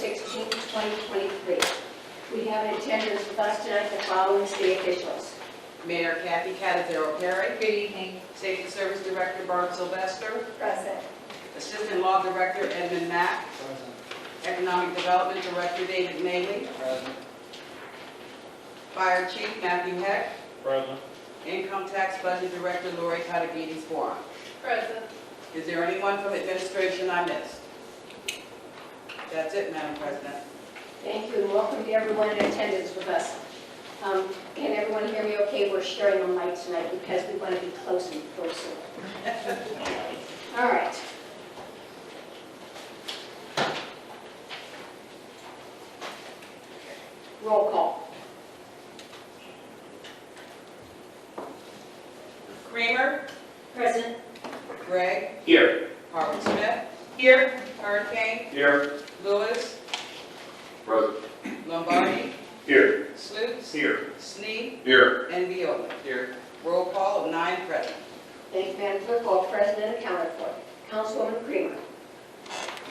16th, 2023. We have in attendance with us tonight the following city officials. Mayor Kathy Catazero Perry. Good evening. Safety Service Director Barb Sylvester. Present. Assistant Law Director Edmund Mack. Present. Economic Development Director David Maley. Present. Fire Chief Matthew Heck. Present. Income Tax Budget Director Lori Katagides-Foran. Present. Is there anyone from administration I missed? That's it, Madam President. Thank you, and welcome to everyone in attendance with us. Can everyone hear me okay? We're sharing a mic tonight because we want to be close and closer. All right. Roll call. Kramer. Present. Gregg. Here. Harvard Smith. Here. Hurricane. Here. Lewis. Present. Lombardi. Here. Slutes. Here. Sneed. Here. And Viola. Here. Roll call of 9 present. Thank you, Madam Clerk. All present and accounted for. Councilwoman Kramer.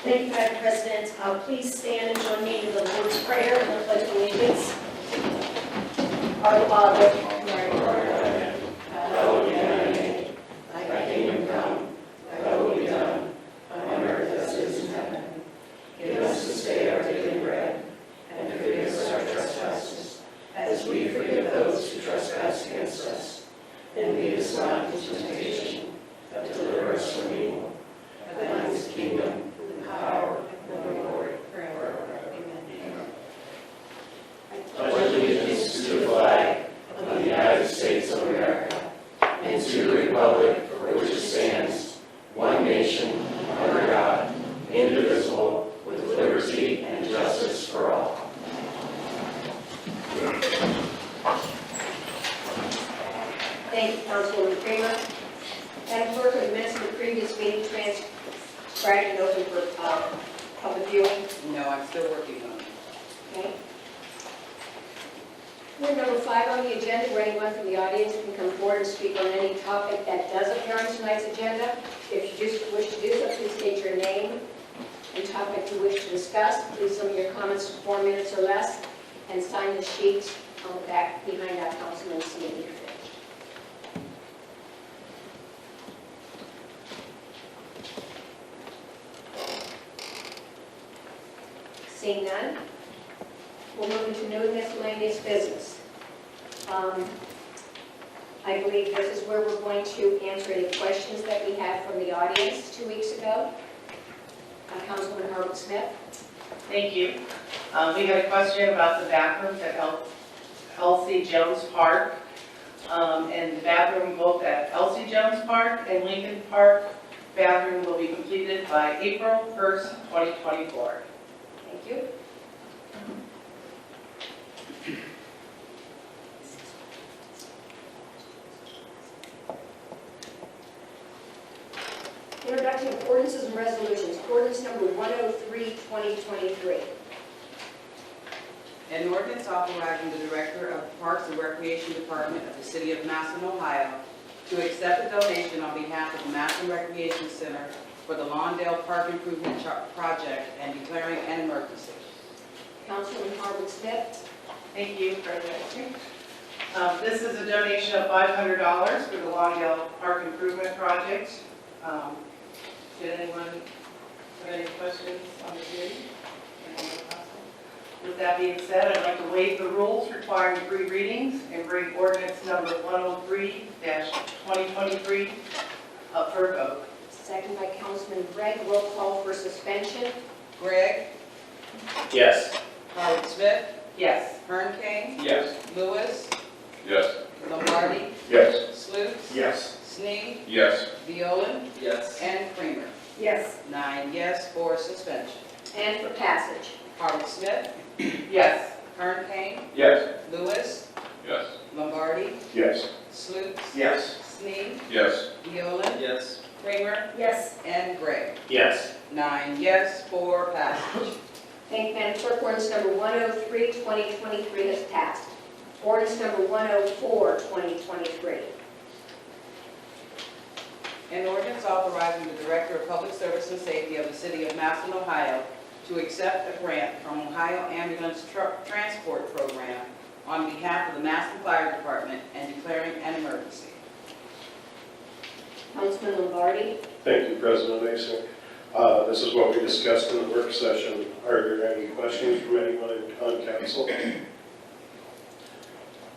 Thank you, Madam President. Please stand and join me in the Lord's Prayer and the Pledge of Allegiance. Our Father, who art in heaven, hallowed be thy name. Thy kingdom come, thy will be done, on earth as it is in heaven. Give us this day our daily bread, and forgive us our trespasses, as we forgive those who trespass against us. And lead us not into temptation, but deliver us from evil. For thine is the kingdom, the power, and the glory, forever. Amen. I pledge allegiance to the flag of the United States of America and to the republic for which it stands, one nation, under God, indivisible, with liberty and justice for all. Thank you, Councilwoman Kramer. Madam Clerk, are the minutes of the previous meeting transcribed and open for public viewing? No, I'm still working on it. Okay. We're number 5 on the agenda, where anyone from the audience can come forward and speak on any topic that does appear on tonight's agenda. If you just wish to do so, please state your name and topic you wish to discuss. Please limit your comments to 4 minutes or less, and sign the sheet on the back behind that councilman's seat. Seeing none, we'll move into new miscellaneous business. I believe this is where we're going to answer any questions that we had from the audience 2 weeks ago. Councilwoman Harwood Smith. Thank you. We had a question about the bathrooms at Elsie Jones Park. And the bathroom both at Elsie Jones Park and Lincoln Park bathroom will be completed by April 1st, 2024. Thank you. Introduction of ordinances and resolutions. Ordinance number 103, 2023. An ordinance authorizing the Director of the Parks and Recreation Department of the City of Massillon, Ohio, to accept a donation on behalf of the Massillon Recreation Center for the Lawndale Park Improvement Project and declaring an emergency. Councilwoman Harwood Smith. Thank you, President. This is a donation of $500 for the Lawndale Park Improvement Project. Did anyone have any questions on the committee? With that being said, I'd like to waive the rules requiring 3 readings and bring ordinance number 103-2023 up for a vote. Second by Councilman Gregg. Roll call for suspension. Gregg. Yes. Harwood Smith. Yes. Hurricane. Yes. Lewis. Yes. Lombardi. Yes. Slutes. Yes. Sneed. Yes. Viola. Yes. And Kramer. Yes. 9 yes for suspension. And for passage. Harwood Smith. Yes. Hurricane. Yes. Lewis. Yes. Lombardi. Yes. Slutes. Yes. Sneed. Yes. Viola. Yes. Kramer. Yes. And Gregg. Yes. 9 yes for passage. Thank you, Madam Clerk. Ordinance number 103, 2023 has passed. Ordinance number 104, 2023. An ordinance authorizing the Director of Public Service and Safety of the City of Massillon, Ohio, to accept a grant from Ohio Ambulance Transport Program on behalf of the Massillon Fire Department and declaring an emergency. Councilman Lombardi. Thank you, President Mason. This is what we discussed in the work session. Are there any questions from anyone on council?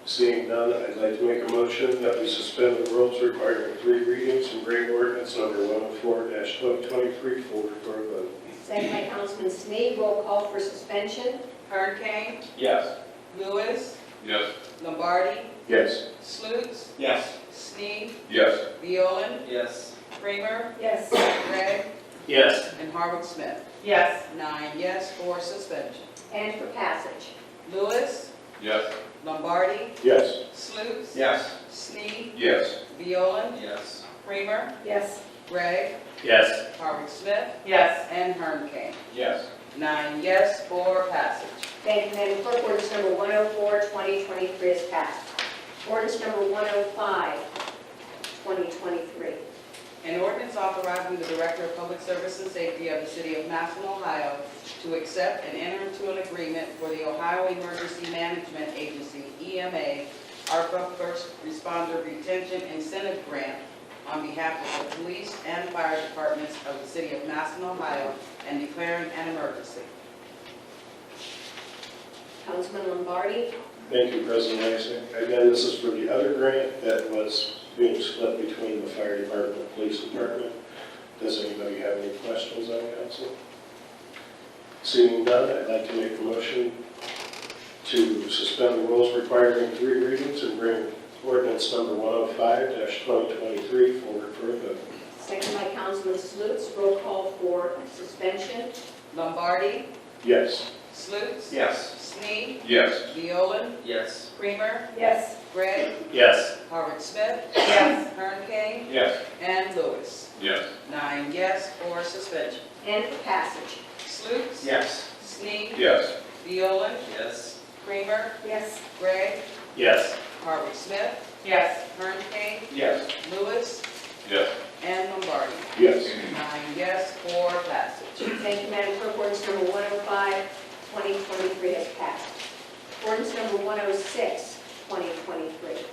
Seeing none, I'd like to make a motion that we suspend the rules requiring 3 readings and bring ordinance number 104-2023 forward for a vote. Second by Councilman Snead. Roll call for suspension. Hurricane, Yes. Lewis, Yes. Lombardi, Yes. Slutes, Yes. Snead, Yes. Violen, Yes. Kramer, Yes. Gregg, Yes. and Harvick Smith. Yes. 9 yes for suspension. And for passage. Lewis, Yes. Lombardi, Yes. Slutes, Yes. Snead, Yes. Violen, Yes. Kramer, Yes. Gregg, Yes. Harvick Smith, Yes. and Hurricane. Yes. 9 yes for passage. Thank you, Madam Clerk. Ordinance number 104-2023 is passed. Ordinance number 105-2023. An ordinance authorizing the Director of Public Service and Safety of the City of Massillon, Ohio, to accept and enter into an agreement for the Ohio Emergency Management Agency, EMA, ARPA First Responder Retention Incentive Grant on behalf of the police and fire departments of the City of Massillon, Ohio, and declaring an emergency. Councilman Lombardi. Thank you, President Mason. Again, this is for the other grant that was being split between the fire department and police department. Does anybody have any questions on council? Seeing none, I'd like to make a motion to suspend the rules requiring 3 readings and bring ordinance number 105-2023 forward for a vote. Second by Councilman Slutes. Roll call for suspension. Lombardi, Yes. Slutes, Yes. Snead, Yes. Violen, Yes. Creamer, Yes. Gregg, Yes. Harvick Smith, Yes. Hurricane, Yes. and Lewis. Yes. 9 yes for suspension. And for passage. Slutes, Yes. Snead, Yes. Violen, Yes. Creamer, Yes. Gregg, Yes. Harvick Smith, Yes. Hurricane, Yes. Lewis, Yes. and Lombardi. Yes. 9 yes for passage. Thank you, Madam Clerk. Ordinance number 105-2023 has passed. Ordinance number 106-2023.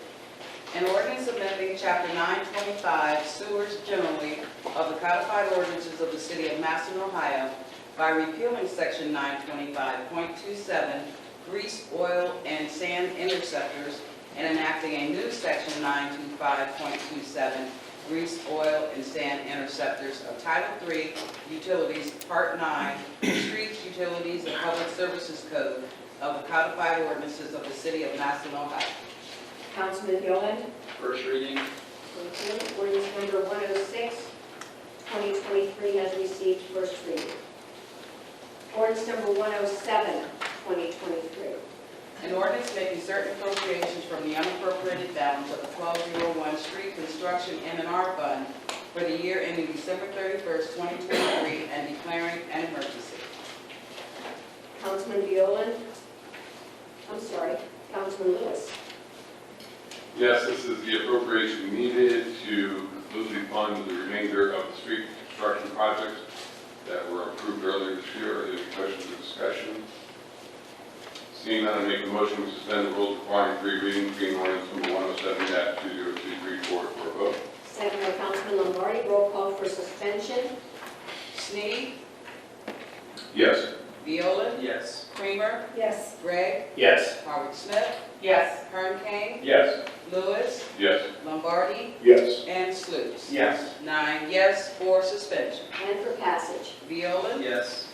An ordinance amending Chapter 925 Sewers Generally of the Codified Ordinances of the City of Massillon, Ohio by repealing Section 925.27 Grease, Oil, and Sand Interceptors and enacting a new Section 925.27 Grease, Oil, and Sand Interceptors of Title III Utilities, Part 9, Streets, Utilities, and Public Services Code of the Codified Ordinances of the City of Massillon, Ohio. Councilman Gillen. First reading. Thank you. Ordinance number 106-2023 has received first reading. Ordinance number 107-2023. An ordinance making certain appropriations from the unappropriated balance of the 1201 Street Construction M&R Fund for the year ending December 31st, 2023, and declaring an emergency. Councilman Violen. Councilman Lewis. Yes, this is the appropriation needed to completely fund the remainder of the street construction projects that were approved earlier this year. Are there any questions or discussion? Seeing none, I make a motion to suspend the rules requiring 3 readings, being ordinance number 107-2023 forward for a vote. Second by Councilman Lombardi. Roll call for suspension. Snead, Yes. Violen, Yes. Creamer, Yes. Gregg, Yes. Harvick Smith, Yes. Hurricane, Yes. Lewis, Yes. Lombardi, Yes. and Slutes. Yes. 9 yes for suspension. And for passage. Violen, Yes.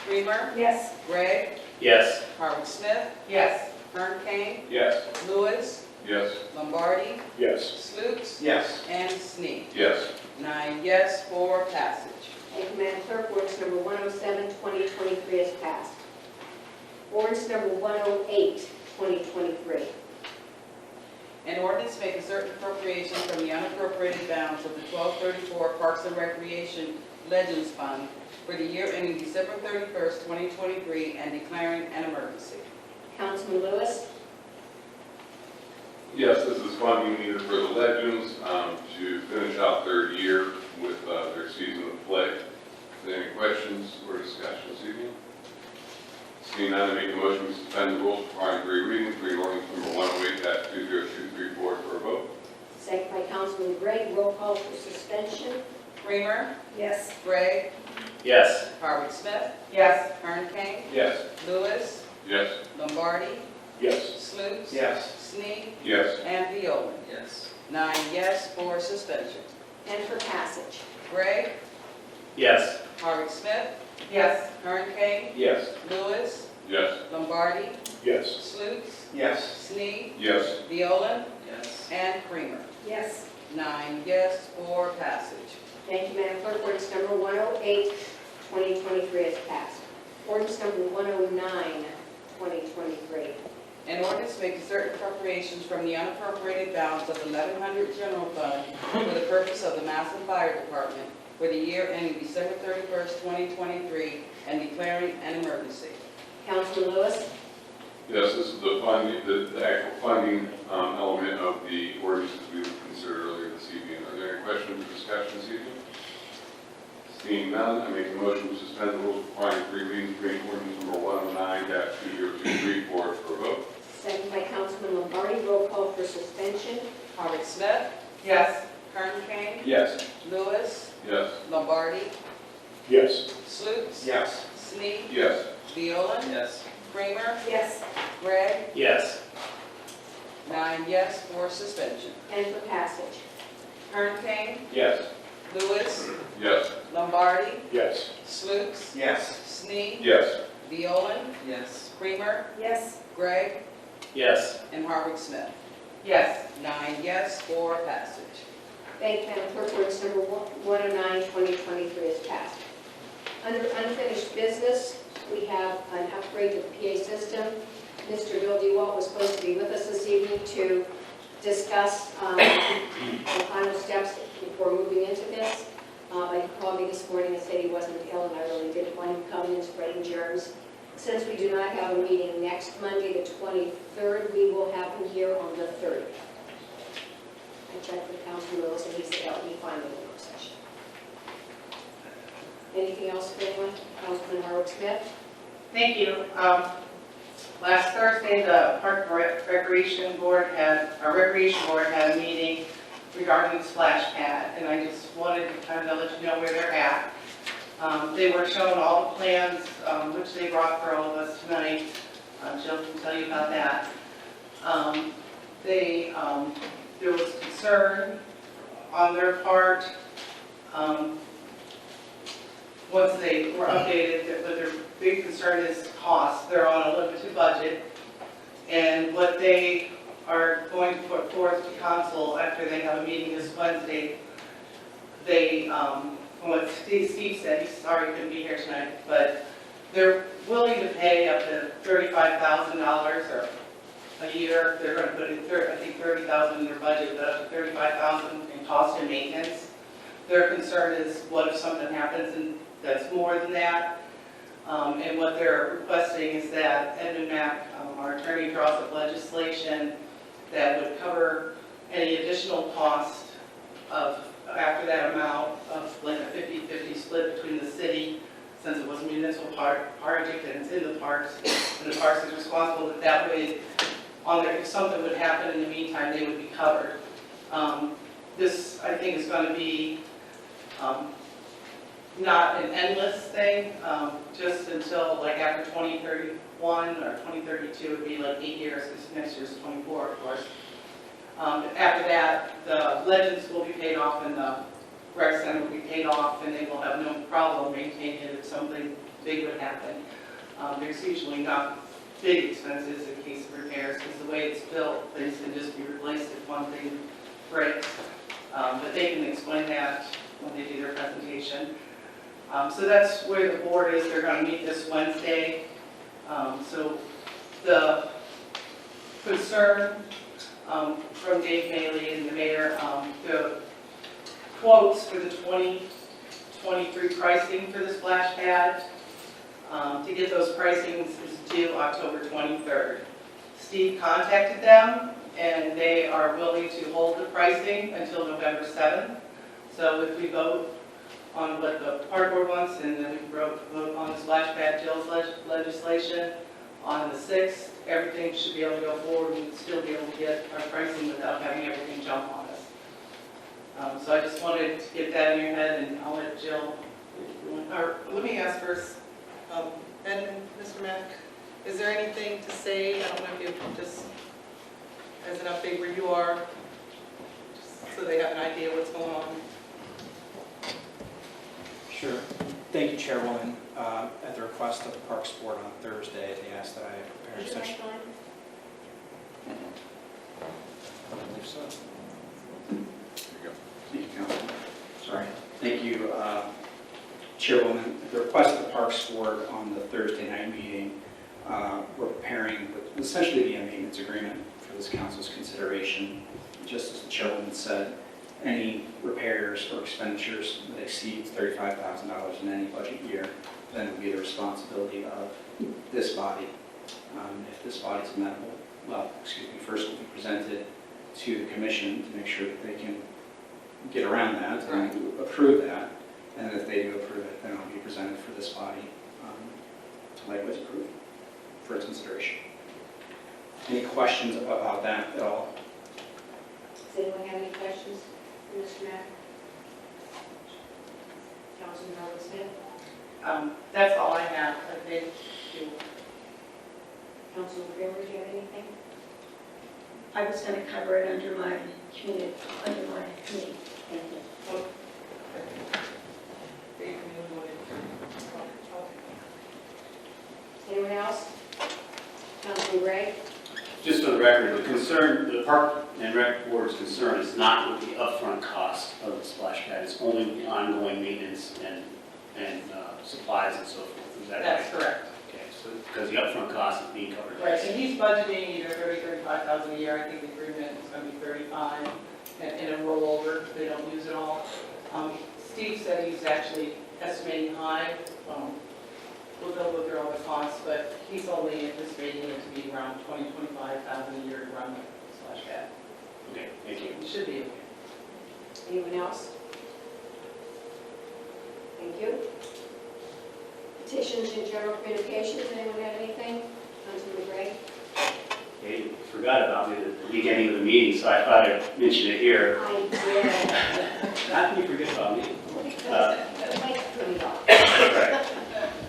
Creamer, Yes. Gregg, Yes. Harvick Smith, Yes. Hurricane, Yes. Lewis, Yes. Lombardi, Yes. Slutes, Yes. and Snead. Yes. 9 yes for passage. Thank you, Madam Clerk. Ordinance number 107-2023 is passed. Ordinance number 108-2023. An ordinance making certain appropriations from the unappropriated balance of the 1234 Parks and Recreation Legends Fund for the year ending December 31st, 2023, and declaring an emergency. Councilman Lewis. Yes, this is funding needed for the Legends to finish out their year with their season of play. Any questions or discussion this evening? Seeing none, I make a motion to suspend the rules requiring three readings, reading ordinance number 108-2023 for a vote. Second by Councilman Gregg. Roll call for suspension. Creamer, Yes. Gregg, Yes. Howard Smith, Yes. Kern King, Yes. Lewis, Yes. Lombardi, Yes. Sluse, Yes. Snead, Yes. and Viola. Yes. 9 yes for suspension. And for passage. Gregg, Yes. Howard Smith, Yes. Kern King, Yes. Lewis, Yes. Lombardi, Yes. Sluse, Yes. Snead, Yes. Viola, Yes. and Creamer. Yes. 9 yes for passage. Thank you, Madam Clerk. Ordinance number 108, 2023 is passed. Ordinance number 109, 2023. An ordinance making certain appropriations from the unappropriated balance of 1100 general fund for the purpose of the Massillon Fire Department for the year ending December 31st, 2023, and declaring an emergency. Councilman Lewis. Yes, this is the funding, the actual funding element of the ordinances we considered earlier this evening. Are there any questions or discussion this evening? Seeing none, I make a motion to suspend the rules requiring three readings, reading ordinance number 109-2023 for a vote. Second by Councilman Lombardi. Roll call for suspension. Howard Smith, Yes. Kern King, Yes. Lewis, Yes. Lombardi, Yes. Sluse, Yes. Snead, Yes. Viola, Yes. Creamer, Yes. Gregg. Yes. 9 yes for suspension. And for passage. Kern King, Yes. Lewis, Yes. Lombardi, Yes. Sluse, Yes. Snead, Yes. Viola, Yes. Creamer, Yes. Gregg, Yes. and Harvick Smith. Yes. 9 yes for passage. Thank you, Madam Clerk. Ordinance number 109, 2023 is passed. Under unfinished business, we have an upgrade to the PA system. Mr. Bill DeWalt was supposed to be with us this evening to discuss the final steps before moving into this. But he called me this morning and said he wasn't ill, and I really didn't want him coming and spreading germs. Since we do not have a meeting next Monday, the 23rd, we will have him here on the 30th. I checked with Councilman Lewis, and he said that would be fine with the work session. Anything else for anyone? Councilman Howard Smith? Thank you. Last Thursday, the Park Recreation Board had a meeting regarding the splash pad, and I just wanted to kind of let you know where they're at. They were shown all the plans, which they brought for all of us tonight. Jill can tell you about that. There was concern on their part, once they were updated, but their big concern is cost. They're on a limited budget, and what they are going to put forth to council after they have a meeting this Wednesday, what Steve said, he's sorry he couldn't be here tonight, but they're willing to pay up to $35,000 or a year. They're going to put in, I think, $30,000 in their budget, but up to $35,000 in cost and maintenance. Their concern is, what if something happens and that's more than that? And what they're requesting is that Edmund Mack, our attorney, draws up legislation that would cover any additional cost of, after that amount, of like a 50-50 split between the city, since it was a municipal project and it's in the parks, and the parks is responsible, that way, if something would happen in the meantime, they would be covered. This, I think, is going to be not an endless thing, just until like after 2031 or 2032, it would be like 8 years, because next year's 24, of course. After that, the Legends will be paid off and the rec center will be paid off, and they will have no problem maintaining it if something big would happen. There's usually not big expenses in case of repairs, because the way it's built, things can just be replaced if one thing breaks. But they can explain that when they do their presentation. So that's where the board is. They're going to meet this Wednesday. So the concern from Dave Maley and the mayor, the quotes for the 2023 pricing for the splash pad, to get those pricings is due October 23rd. Steve contacted them, and they are willing to hold the pricing until November 7th. So if we vote on what the park board wants, and then we vote on the splash pad Jill's legislation, on the 6th, everything should be able to go forward, we'd still be able to get our pricing without having everything jump on us. So I just wanted to get that in your head, and I'll let Jill. Let me ask first, Ben, Mr. Mack, is there anything to say? I don't know if you just, as an update where you are, just so they have an idea what's going on. Sure. Thank you, Chairwoman. At the request of the Parks Board on Thursday, they asked that I prepare such. I believe so. Thank you, Councilman. Sorry. Thank you, Chairwoman. At the request of the Parks Board on the Thursday night meeting, we're preparing essentially a maintenance agreement for this council's consideration. Just as the Chairwoman said, any repairs or expenditures that exceed $35,000 in any budget year, then it would be the responsibility of this body. If this body is amenable, first it will be presented to the commission to make sure that they can get around that and approve that. And if they do approve it, then it will be presented for this body to likewise approve for its consideration. Any questions about that at all? Does anyone have any questions for Mr. Mack? Councilman Smith? That's all I have. I think Councilman Kramer, do you have anything? I was going to cover it under my committee. Thank you. Anyone else? Councilman Gray? Just for the record, the Park and Rec Board's concern is not with the upfront cost of the splash pad, it's only with the ongoing maintenance and supplies and so forth. Is that right? that's correct. Okay, so, because the upfront cost is being covered. Right, and he's budgeting either 35,000 a year. I think the agreement is going to be 35, and a rollover if they don't use it all. Steve said he's actually estimating high. We'll go through all the costs, but he's only anticipating it to be around 25,000 a year to run the splash pad. Okay, thank you. It should be okay. Anyone else? Thank you. Petitions and general communications, anyone have anything? Councilman Gray? Okay, you forgot about me at the beginning of the meeting, so I thought I'd mention it here. I did. How can you forget about me? Right.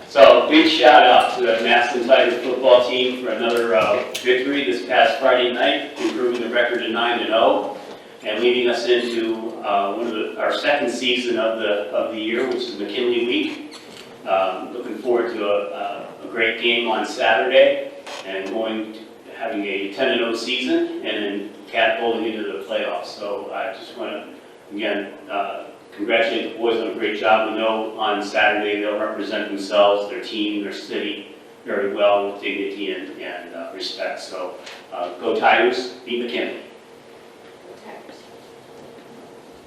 So, big shout out to the Massillon Tigers football team for another victory this past Friday night, improving the record to 9-0, and leading us into our second season of the year, which is McKinley Week. Looking forward to a great game on Saturday, and having a 10-0 season, and then catapulting into the playoffs. So I just want to again congratulate the boys on a great job. We know on Saturday they'll represent themselves, their team, their city very well with dignity and respect. So go Tigers, beat McKinley.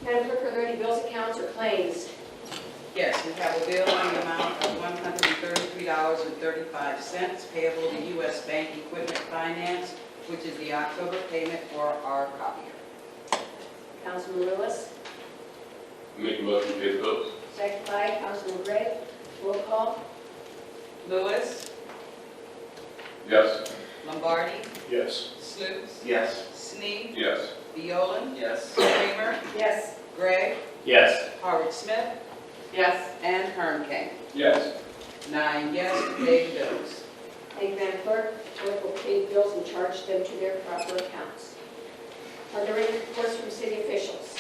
Madam Clerk, are there any bills, accounts, or claims? Yes, we have a bill in the amount of $133.35 payable to U.S. Bank Equipment Finance, which is the October payment for our copier. Councilman Lewis? Make a motion to pay the bills. Second by Councilman Gray. Roll call. Lewis, Yes. Lombardi, Yes. Sluse, Yes. Sneed, Yes. Viola, Yes. Kramer, Yes. Gregg, Yes. Howard Smith, Yes. and Hermke. Yes. 9 yes to pay the bills. Thank you, Madam Clerk. Clerk will pay the bills and charge them to their proper accounts. Are there any reports from city officials?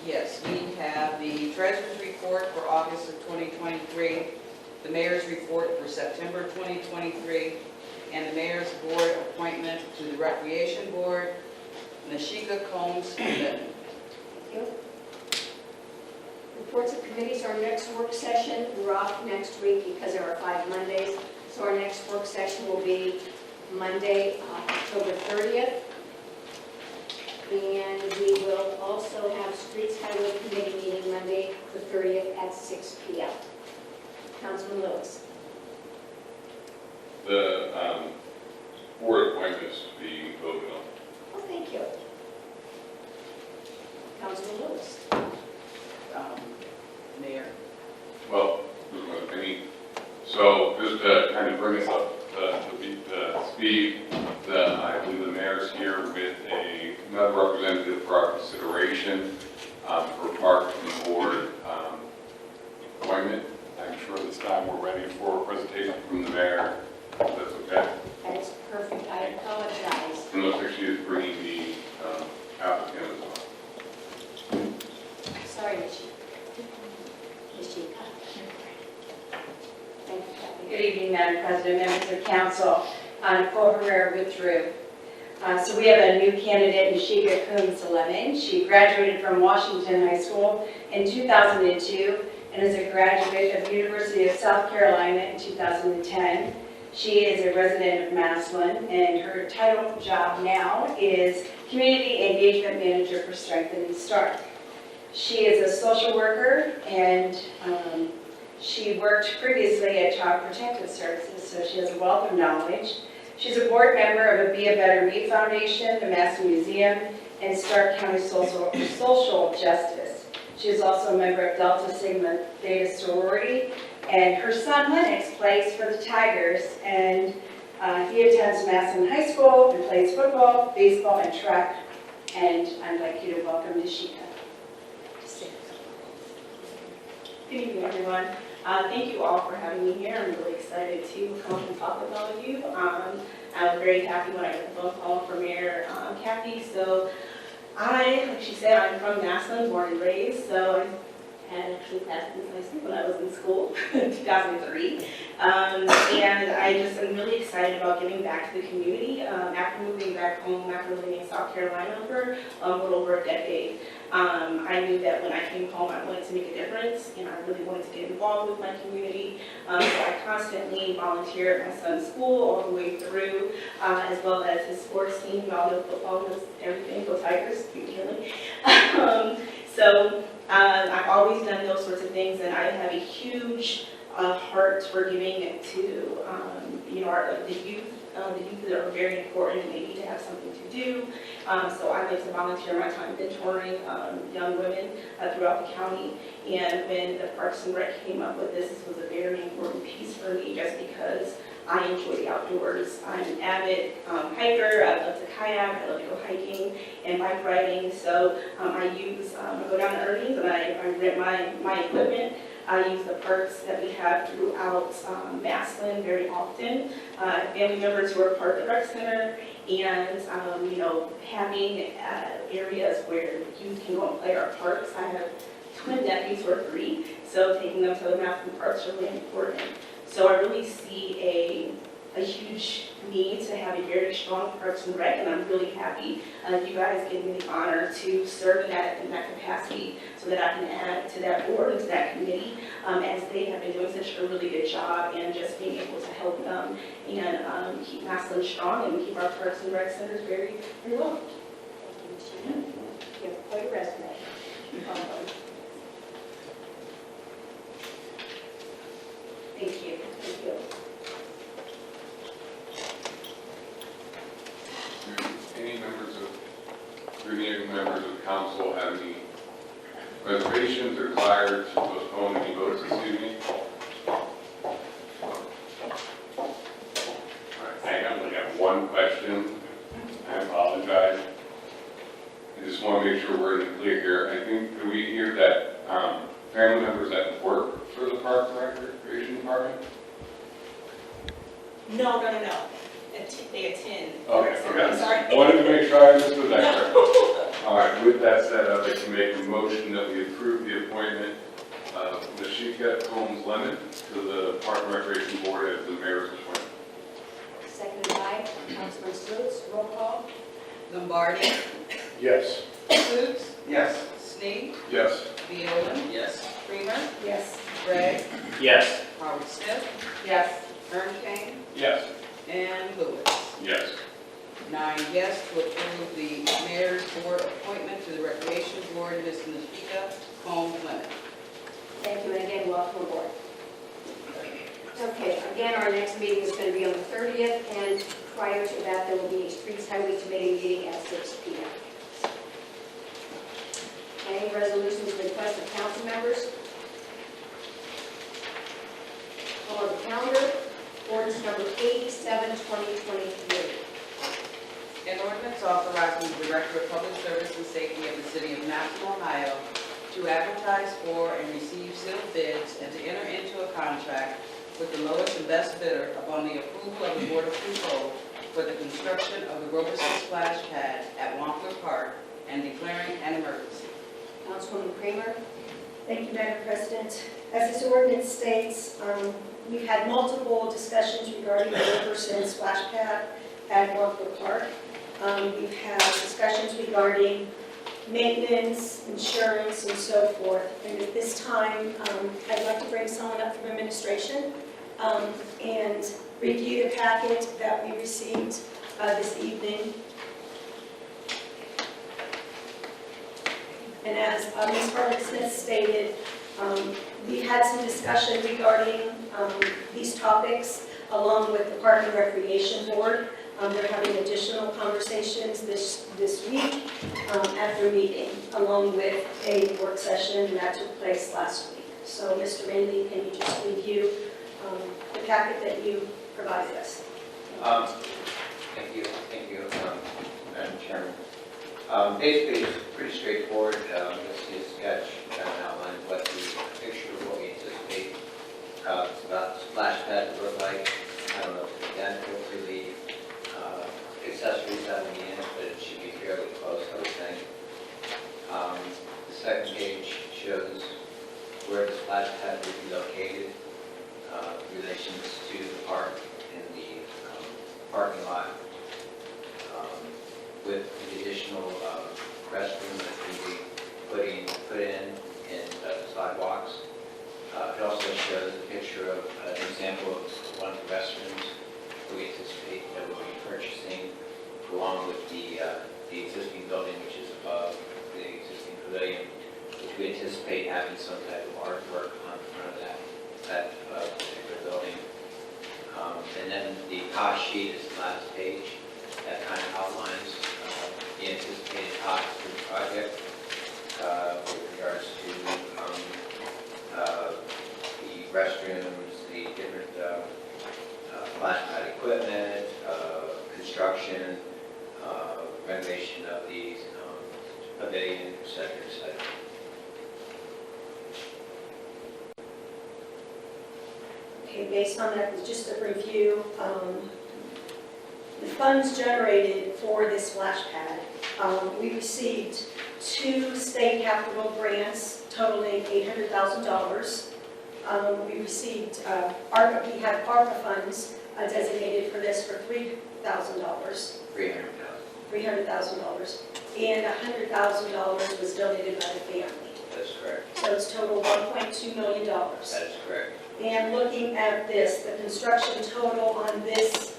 Yes, we have the treasurer's report for August of 2023, the mayor's report for September 2023, and the mayor's board appointment to the recreation board, Nashika Combs Benton. Thank you. Reports of committees, our next work session, we're off next week because there are 5 Mondays. So our next work session will be Monday, October 30th. And we will also have Streets Highway Committee meeting Monday, the 30th at 6 p.m. Councilman Lewis. The board appointments being voted on. Oh, thank you. Councilman Lewis. Mayor. Well, so just to kind of bring bring us up to speed, I believe the mayor's here with another representative for our consideration for park and board appointment. I'm sure this time we're ready for a presentation from the mayor. If that's okay. That is perfect. I apologize. And looks like she is bringing the applicant as well. Sorry, Ms. Sheikha. Thank you, Kathy. Good evening, Madam President, members of council. Nicole Herrera withdrew. So we have a new candidate, Nishika Coombs-Lemon. She graduated from Washington High School in 2002 and is a graduate of the University of South Carolina in 2010. She is a resident of Massillon, and her title job now is Community Engagement Manager for Strengthening Stark. She is a social worker, and she worked previously at Child Protective Services, so she has a wealth of knowledge. She's a board member of a Be a Better Me Foundation, the Massillon Museum, and Stark County Social Justice. She is also a member of Delta Sigma Theta Sorority, and her son Lennox plays for the Tigers, and he attends Massillon High School and plays football, baseball, and track. And I'd like you to welcome Nishika. Good evening, everyone. Thank you all for having me here. I'm really excited to come up and talk with all of you. I was very happy when I got the phone call from Mayor Kathy. So like she said, I'm from Massillon, born and raised. So I had actually passed in high school when I was in school in 2003. And I just am really excited about giving back to the community. After moving back home, after living in South Carolina for a little over a decade, I knew that when I came home, I wanted to make a difference, and I really wanted to get involved with my community. So I constantly volunteer at my son's school all the way through, as well as his sports team. Y'all know football knows everything, go Tigers, keep killing. So I've always done those sorts of things, and I have a huge heart for giving to the youth. The youth are very important, and they need to have something to do. So I like to volunteer my time mentoring young women throughout the county. And when the Parks and Rec came up with this was a very important piece for me, just because I enjoy the outdoors. I'm an avid hiker. I love to kayak. I love to go hiking and bike riding. So I go down to Earnings and I rent my equipment. I use the parks that we have throughout Massillon very often. Family members who are part of the rec center, and having areas where youth can go and play our parks. I have twin nephews who are 3, so taking them to the Massillon parks is really important. So I really see a huge need to have a very strong Parks and Rec, and I'm really happy you guys gave me the honor to serve in that capacity, so that I can add to that board and to that committee, as they have been doing such a really good job, and just being able to help them and keep Massillon strong and keep our Parks and Rec centers very, very well. You have quite a resume. Thank you. Thank you. Do any members of council have any reservations or desire to postpone any votes this evening? I only have one question. I apologize. I just want to make sure we're in the clear here. I think, do we hear that family members that work for the Park and Recreation Department? No. They attend. Okay, I'm sorry. I wanted to make sure I understood that correctly. All right, with that said, I'd like to make a motion that we approve the appointment of Nishika Coombs-Lemon to the Park and Recreation Board as the mayor's appointment. Seconded by Councilman Stutes. Roll call. Lombardi, Yes. Sluse, Yes. Snead, Yes. Viola, Yes. Freeman, Yes. Gray, Yes. Howard Smith, Yes. Ernst, Yes. and Lewis. Yes. 9 yes to approve the mayor's board appointment to the Recreation Board, Ms. Nishika Coombs-Lemon. Thank you, and again, welcome aboard. Okay, again, our next meeting is going to be on the 30th, and prior to that, there will be a Streets Highway Committee meeting at 6 p.m. Any resolutions, requests of council members? On the calendar, Ordinance number 87, 2023. An ordinance authorizing the Director of Public Service and Safety of the City of Massillon, Ohio, to advertise for and receive sealed bids and to enter into a contract with the lowest and best bidder upon the approval of the Board of Control for the construction of the Roberson Splash Pad at Wampler Park and declaring an emergency. Councilwoman Kramer. Thank you, Madam President. As this ordinance states, we've had multiple discussions regarding the Roberson Splash Pad at Wampler Park. We've had discussions regarding maintenance, insurance, and so forth. And at this time, I'd like to bring someone up from administration and review the packet that we received this evening. And as Ms. Harlett-Smith stated, we had some discussion regarding these topics along with the Park and Recreation Board. They're having additional conversations this week at their meeting, along with a work session that took place last week. So, Mr. Randy, can you just review the packet that you provided us? Thank you, Madam Chairman. Basically, it's pretty straightforward. You'll see a sketch that outlines what the picture of what we anticipate about the splash pad to look like. I don't know if it's identical to the accessories that will be in it, but it should be fairly close, I would think. The second page shows where the splash pad will be located, relations to the park and the parking lot, with the additional restroom that can be put in the sidewalks. It also shows a picture of an example of one of the restrooms we anticipate that we'll be purchasing, along with the existing building, which is above the existing pavilion, which we anticipate having some type of artwork on the front of that particular building. And then the cost sheet is the last page that kind of outlines the anticipated cost of the project with regards to the restrooms, the different splash pad equipment, construction, renovation of the pavilion, et cetera, et cetera. Okay, based on that, just a review, the funds generated for this splash pad, we received 2 state capital grants totaling $800,000. We received, we have ARPA funds designated for this for $3,000. $300,000. And $100,000 was donated by the family. That's correct. So it's total $1.2 million. That is correct. And looking at this, the construction total on this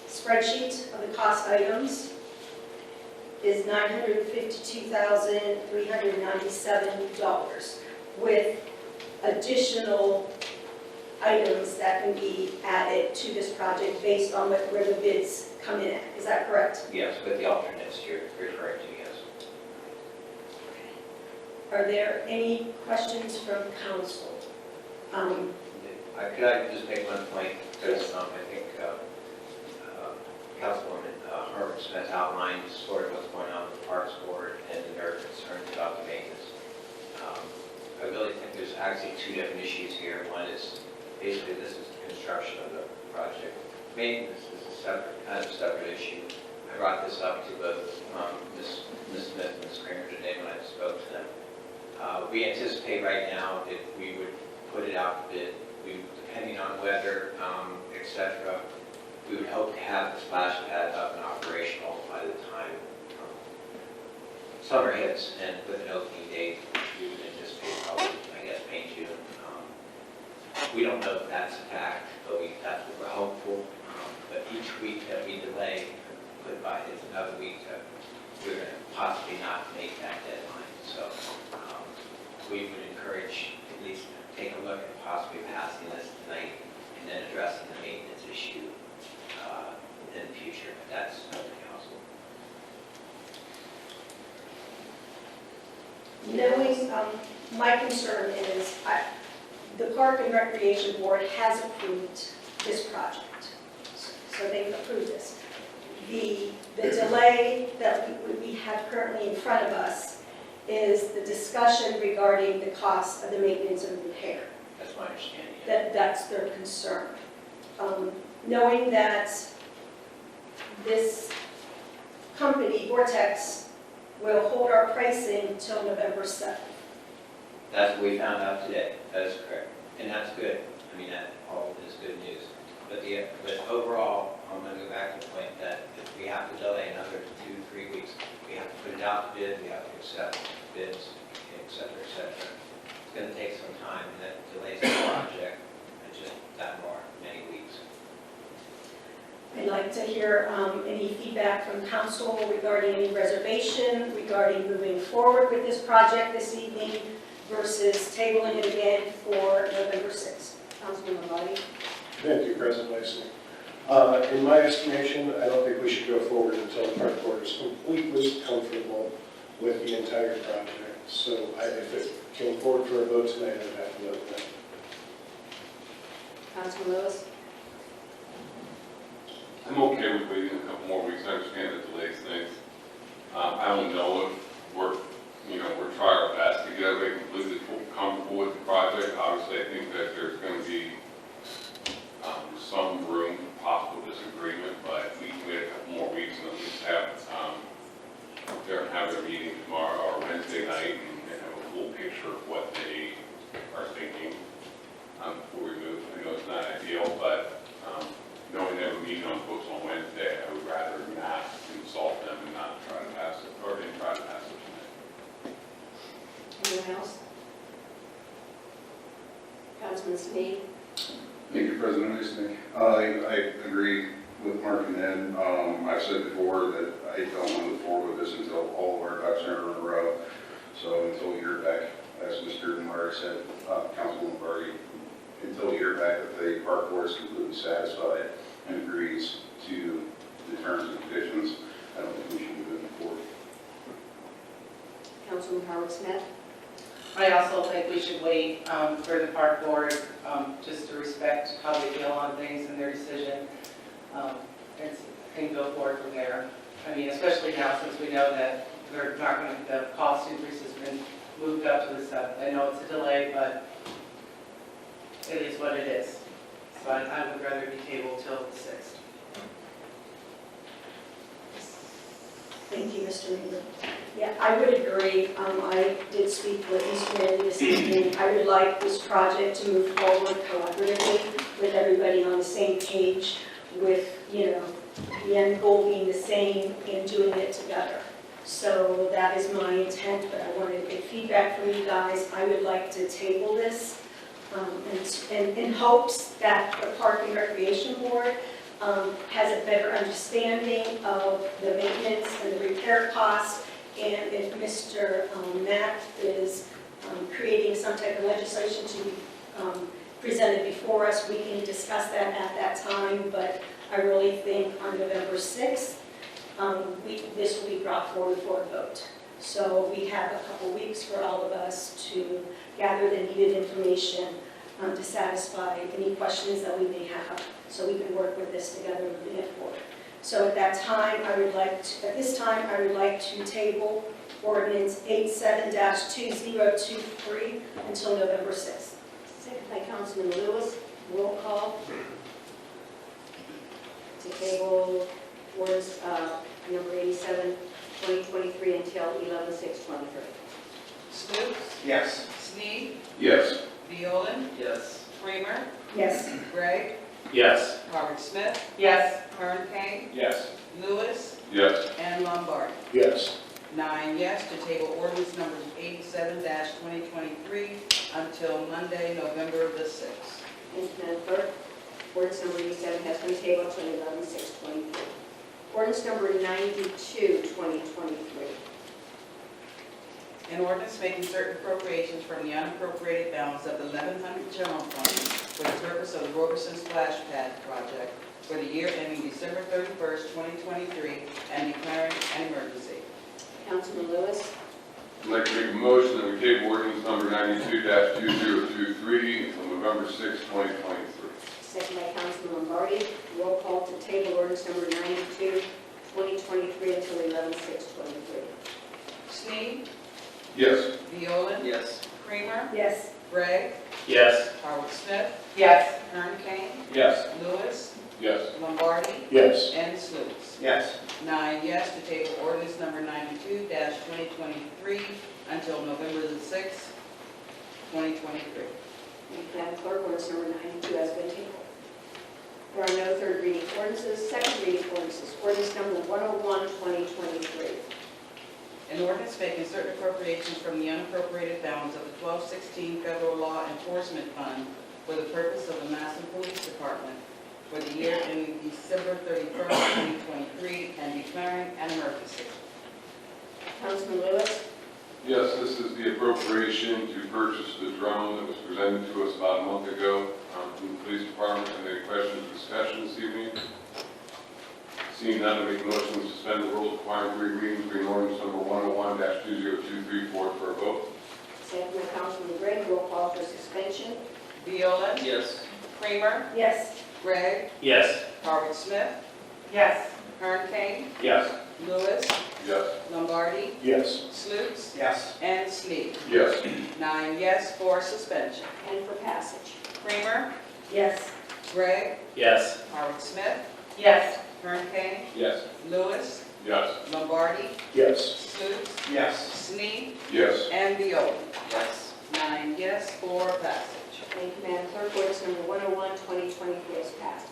spreadsheet of the cost items is $952,397 with additional items that can be added to this project based on where the bids come in at. Is that correct? Yes, with the alternates you're referring to, yes. Are there any questions from council? Could I just make one point? Because I think Councilwoman Harlett-Smith outlined sort of what's going on with the Parks Board and their concerns about the maintenance. I really think there's actually 2 different issues here. One is basically this is the construction of the project. Maintenance is a separate issue. I brought this up to both Ms. Smith and Ms. Kramer today when I spoke to them. We anticipate right now that we would put it out to bid. Depending on weather, etc., we would hope to have the splash pad up and operational by the time summer hits, and with an opening date, we would anticipate probably, I guess, May, June. We don't know if that's a fact, but that's what we're hopeful. But each week that we delay, put by, it's another week that we're going to possibly not make that deadline. So we would encourage at least take a look at possibly passing this tonight and then addressing the maintenance issue in the future. But that's up to council. Knowing, my concern is the Park and Recreation Board has approved this project. So they've approved this. The delay that we have currently in front of us is the discussion regarding the cost of the maintenance and repair. That's my understanding. Yeah. That's their concern. Knowing that this company, Vortex, will hold our pricing till November 7th. That's what we found out today. That is correct. And that's good. I mean, that all is good news. But overall, I'm going to go back to the point that if we have to delay another 2 to 3 weeks, we have to put it out to bid, we have to accept bids, et cetera, et cetera. It's going to take some time, and that delays the project just that many weeks. I'd like to hear any feedback from council regarding any reservation, regarding moving forward with this project this evening versus tabling it again for November 6th. Councilman Lombardi? Thank you, President Mason. In my estimation, I don't think we should go forward until the park board is completely comfortable with the entire project. So if it came forward for a vote tonight, I'd have to vote no. Councilman Lewis? I'm okay with waiting a couple more weeks. I understand it delays things. I don't know if we're trying our best to get everybody completely comfortable with the project. Obviously, I think that there's going to be some room for possible disagreement, but we can wait a couple more weeks and at least have their meeting tomorrow or Wednesday night and have a full picture of what they are thinking before we move. I know it's not ideal, but knowing that we're meeting on books on Wednesday, I would rather not consult them and not try to pass it, or didn't try to pass it tonight. Anyone else? Councilman Sneed? Thank you, President Mason. I agree with Mark and Ed. I've said before that I don't want to move forward with this until all of our ducks are in a row. So until we hear back, as Mr. Lombardi said, Councilman Lombardi, until we hear back that the park board is completely satisfied and agrees to the terms and conditions, I don't think we should be moving forward. Councilman Howard Smith? I also think we should wait for the park board, just to respect how they feel on things and their decision, and go forward from there. I mean, especially now since we know that they're not going to, the cost increase has been moved up to the 7th. I know it's a delay, but it is what it is. So I would rather be tabled till the 6th. Thank you, Mr. Mayor. Yeah, I would agree. I did speak with Mr. Manley this evening. I would like this project to move forward collaboratively with everybody on the same page, with, the end goal being the same and doing it together. So that is my intent, but I wanted to get feedback from you guys. I would like to table this and in hopes that the Park and Recreation Board has a better understanding of the maintenance and the repair costs, and if Mr. Mack is creating some type of legislation to be presented before us, we can discuss that at that time, but I really think on November 6th, this will be brought forward for a vote. So we have a couple weeks for all of us to gather the needed information to satisfy any questions that we may have, so we can work with this together moving it forward. So at this time, I would like to table ordinance 87-2023 until November 6th. Second by Councilman Lewis. Roll call to table ordinance number 87-2023 until 11/6/23. Sluse, Yes. Sneed, Yes. Violen, Yes. Kramer, Yes. Gregg, Yes. Robert Smith, Yes. Kern Kane, Yes. Lewis, Yes. and Lombardi. Yes. 9 yes to table ordinance number 87-2023 until Monday, November the 6th. Thank you, Madam Clerk. Ordinance number 87 has been tabled until 11/6/23. Ordinance number 92-2023. An ordinance making certain appropriations from the unappropriated balance of the 1100 general fund for the purpose of the Roberson Splash Pad project for the year ending December 31st, 2023, and declaring an emergency. Councilman Lewis. I'd like to make a motion that we table ordinance number 92-2023 until November 6, 2023. Second by Councilman Lombardi. Roll call to table ordinance number 92, 2023 until 11/6/23. Sneed, Yes. Viola, Yes. Creamer, Yes. Gregg, Yes. Howard Smith, Yes. Kern Kane, Yes. Lewis, Yes. Lombardi, Yes. and Sluse. Yes. 9 yes to table ordinance number 92-2023 until November the 6th, 2023. Thank you, Madam Clerk. Ordinance number 92 has been tabled. There are no third reading ordinances. Second reading ordinances. Ordinance number 101, 2023. An ordinance making certain appropriations from the unappropriated balance of the 1216 Federal Law Enforcement Fund for the purpose of the Massillon Police Department for the year ending December 31st, 2023, and declaring an emergency. Councilman Lewis. Yes, this is the appropriation to purchase the drone that was presented to us about a month ago from the police department. Any questions or discussion this evening? Seeing none, I make a motion to suspend the rules requiring 3 readings, bring ordinance number 101-2023 forward for a vote. Second by Councilman Gregg. Roll call for suspension. Viola, Yes. Kramer, Yes. Gregg, Yes. Howard Smith, Yes. Kern Kane, Yes. Lewis, Yes. Lombardi, Yes. Sluse, Yes. and Sneed. Yes. 9 yes for suspension. And for passage. Kramer, Yes. Gregg, Yes. Howard Smith, Yes. Kern Kane, Yes. Lewis, Yes. Lombardi, Yes. Sluse, Yes. Sneed, Yes. and Viola. Yes. 9 yes for passage. Thank you, Madam Clerk. Ordinance number 101, 2023 is passed.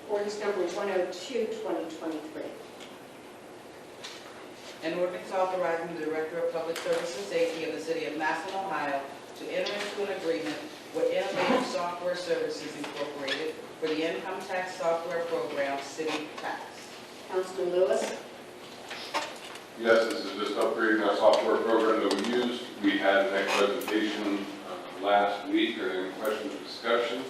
Ordinance number 102, 2023. An ordinance authorizing the Director of Public Service and Safety of the City of Massillon, Ohio, to enter into an agreement with Innovative Software Services Incorporated for the income tax software program City Tax. Councilman Lewis. Yes, this is just upgrading our software program that we use. We had an next presentation last week. Are there any questions or discussion?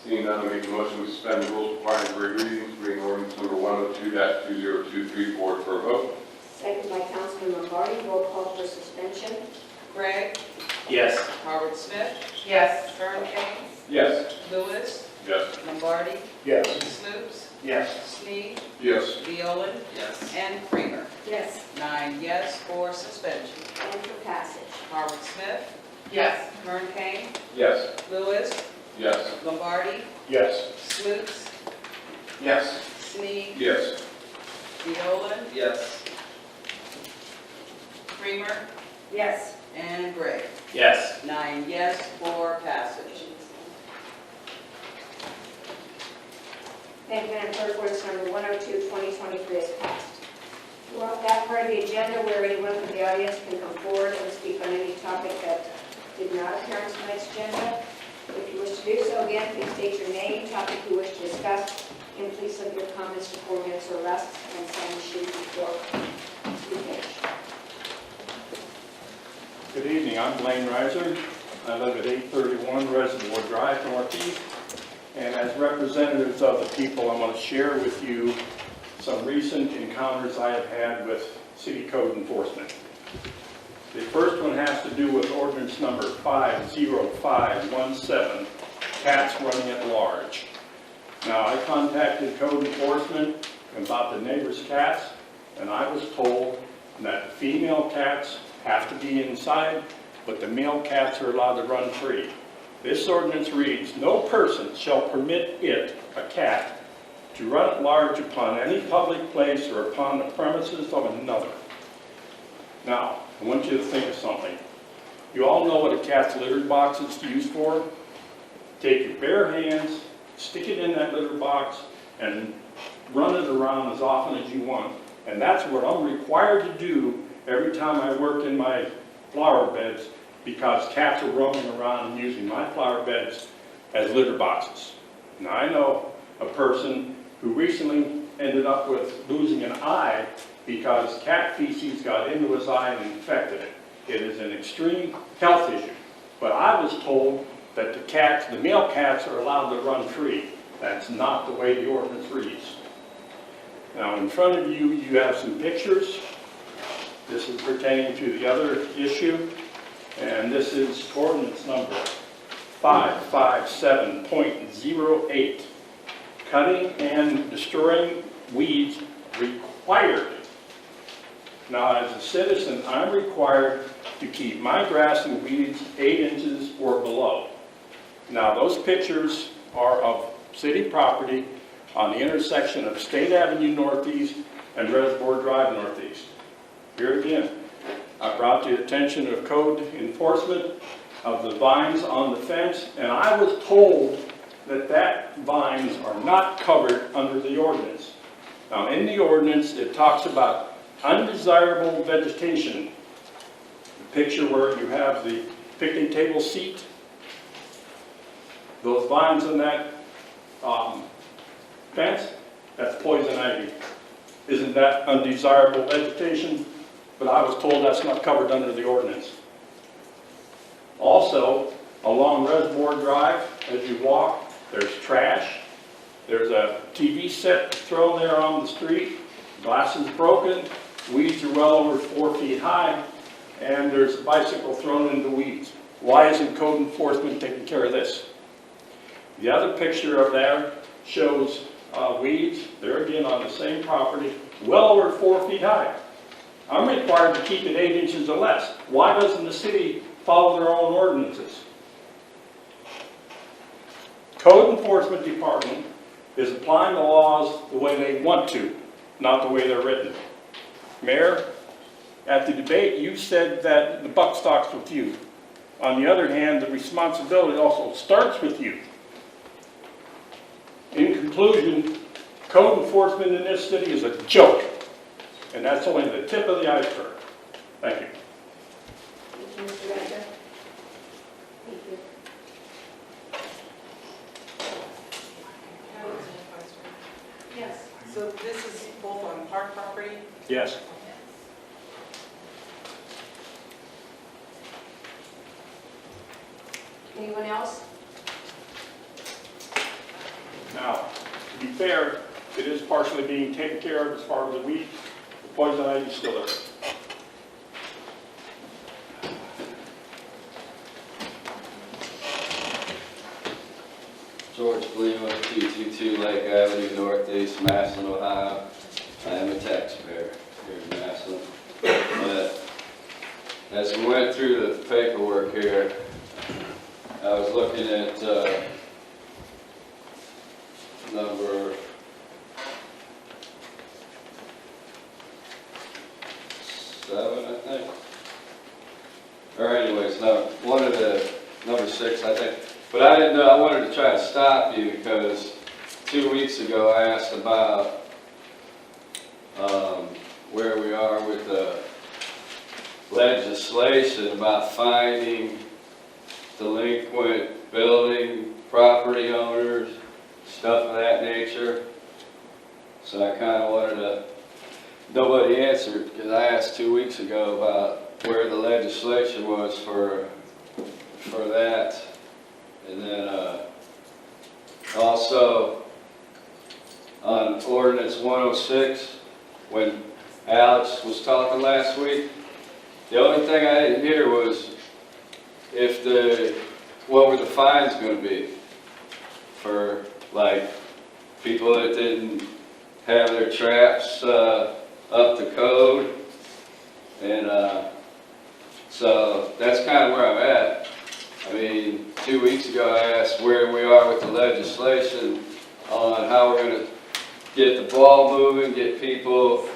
Seeing none, I make a motion to suspend the rules requiring 3 readings, bring ordinance number 102-2023 forward for a vote. Second by Councilman Lombardi. Roll call for suspension. Gregg, Yes. Howard Smith, Yes. Kern Kane, Yes. Lewis, Yes. Lombardi, Yes. Sluse, Yes. Sneed, Yes. Viola, Yes. and Kramer. Yes. 9 yes for suspension. And for passage. Howard Smith, Yes. Kern Kane, Yes. Lewis, Yes. Lombardi, Yes. Sluse, Yes. Sneed, Yes. Viola, Yes. Kramer, Yes. and Gregg. Yes. 9 yes for passage. Thank you, Madam Clerk. Ordinance number 102, 2023 is passed. We're at that part of the agenda where anyone from the audience can come forward and speak on any topic that did not appear on tonight's agenda. If you wish to do so, again, please state your name, topic you wish to discuss, and please limit your comments to 4 minutes or less, and sign the sheet before you finish. Good evening, I'm Blaine Reiser. I live at 831 Reservoir Drive, Northeast. And as representatives of the people, I want to share with you some recent encounters I have had with city code enforcement. The first one has to do with ordinance number 50517, cats running at large. Now, I contacted code enforcement about the neighbor's cats, and I was told that female cats have to be inside, but the male cats are allowed to run free. This ordinance reads, "No person shall permit it, a cat, to run at large upon any public place or upon the premises of another." Now, I want you to think of something. You all know what a cat's litter box is used for? Take your bare hands, stick it in that litter box, and run it around as often as you want. And that's what I'm required to do every time I work in my flower beds, because cats are roaming around and using my flower beds as litter boxes. Now, I know a person who recently ended up with losing an eye because cat feces got into his eye and infected it. It is an extreme health issue. But I was told that the male cats are allowed to run free. That's not the way the ordinance reads. Now, in front of you, you have some pictures. This is pertaining to the other issue, and this is ordinance number 557.08, cutting and destroying weeds required. Now, as a citizen, I'm required to keep my grass and weeds 8 inches or below. Now, those pictures are of city property on the intersection of State Avenue Northeast and Reservoir Drive Northeast. Here again, I brought the attention of code enforcement of the vines on the fence, and I was told that vines are not covered under the ordinance. Now, in the ordinance, it talks about undesirable vegetation. The picture where you have the picnic table seat, those vines on that fence, that's poison ivy. Isn't that undesirable vegetation? But I was told that's not covered under the ordinance. Also, along Reservoir Drive, as you walk, there's trash. There's a TV set thrown there on the street. Glass is broken. Weeds are well over 4 feet high. And there's a bicycle thrown into weeds. Why isn't code enforcement taking care of this? The other picture of there shows weeds. They're again on the same property, well over 4 feet high. I'm required to keep it 8 inches or less. Why doesn't the city follow their own ordinances? Code enforcement department is applying the laws the way they want to, not the way they're written. Mayor, at the debate, you said that the buck stops with you. On the other hand, the responsibility also starts with you. In conclusion, code enforcement in this city is a joke, and that's only the tip of the iceberg. Thank you. Thank you, Mr. Rector. Thank you. Yes. So this is both on park property? Yes. Anyone else? Now, to be fair, it is partially being taken care of as far as the weed. The poison ivy is still there. George Gleeman, 222 Lake Avenue, Northeast, Massillon, Ohio. I am a taxpayer here in Massillon. But as we went through the paperwork here, I was looking at number 7, I think. Or anyways, no, one of the number 6, I think. But I didn't know, I wanted to try to stop you because 2 weeks ago I asked about where we are with the legislation about finding delinquent building property owners, stuff of that nature. So I kind of wanted to, nobody answered because I asked 2 weeks ago about where the legislation was for that. And then also on ordinance 106, when Alex was talking last week, the only thing I didn't hear was what were the fines going to be for like people that didn't have their traps up to code. And so that's kind of where I'm at. I mean, 2 weeks ago I asked where we are with the legislation on how we're going to get the ball moving, get people's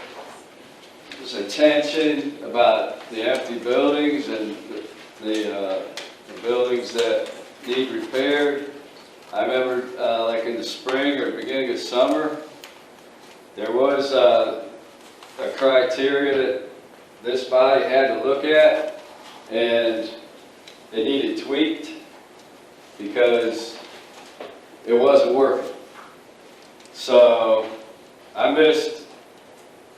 attention about the empty buildings and the buildings that need repaired. I remember like in the spring or beginning of summer, there was a criteria that this body had to look at, and it needed tweaked because it wasn't working. So I missed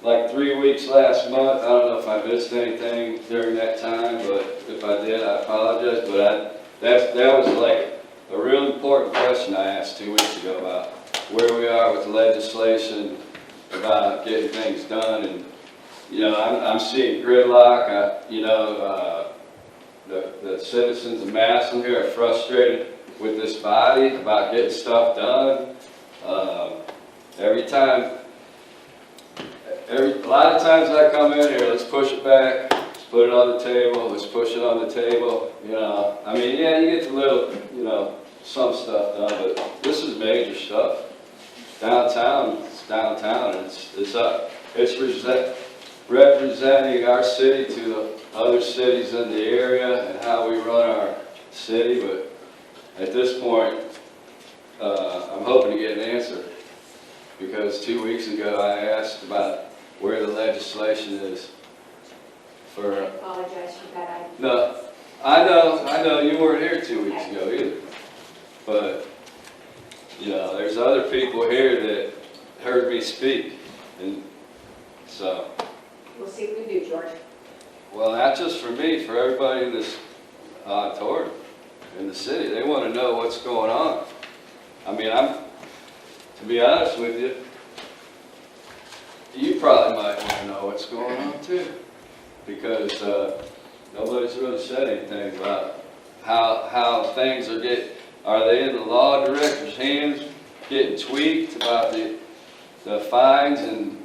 like 3 weeks last month. I don't know if I missed anything during that time, but if I did, I apologize. But that was like a real important question I asked 2 weeks ago about where we are with the legislation about getting things done. And you know, I'm seeing gridlock, the citizens of Massillon here are frustrated with this body about getting stuff done. A lot of times I come in here, let's push it back, let's put it on the table, let's push it on the table, you know. I mean, yeah, you get the little, you know, some stuff done, but this is major stuff. Downtown, it's downtown, and it's representing our city to the other cities in the area and how we run our city, but at this point, I'm hoping to get an answer, because 2 weeks ago I asked about where the legislation is for... I apologize for that. No, I know, you weren't here 2 weeks ago either, but, you know, there's other people here that heard me speak, and so... We'll see what we do, George. Well, not just for me, for everybody in this auditorium, in the city. They want to know what's going on. I mean, to be honest with you, you probably might want to know what's going on too, because nobody's really said anything about how things are they in the law director's hands, getting tweaked about the fines and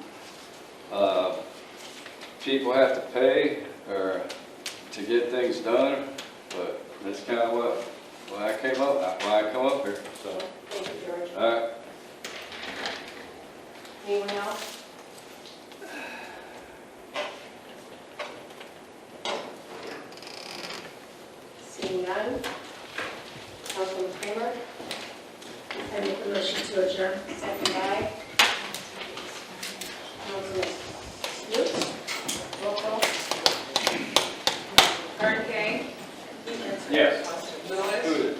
people have to pay or to get things done, but that's kind of why I come up here. So, Thank you, George. all right. Anyone else? Seeing none. Councilman Kramer, I make a motion to adjourn. second by Councilman Lutz. Roll call. Kern Kane, Yes. Lewis,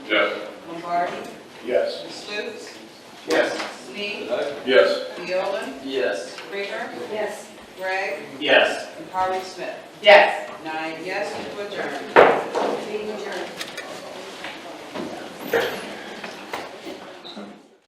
Yes. Lombardi, Yes. Sluse, Yes. Snead, Yes. Neola, Yes. Kramer, Yes. Gregg, Yes. and Harvey Smith. Yes. 9 yes to adjourn.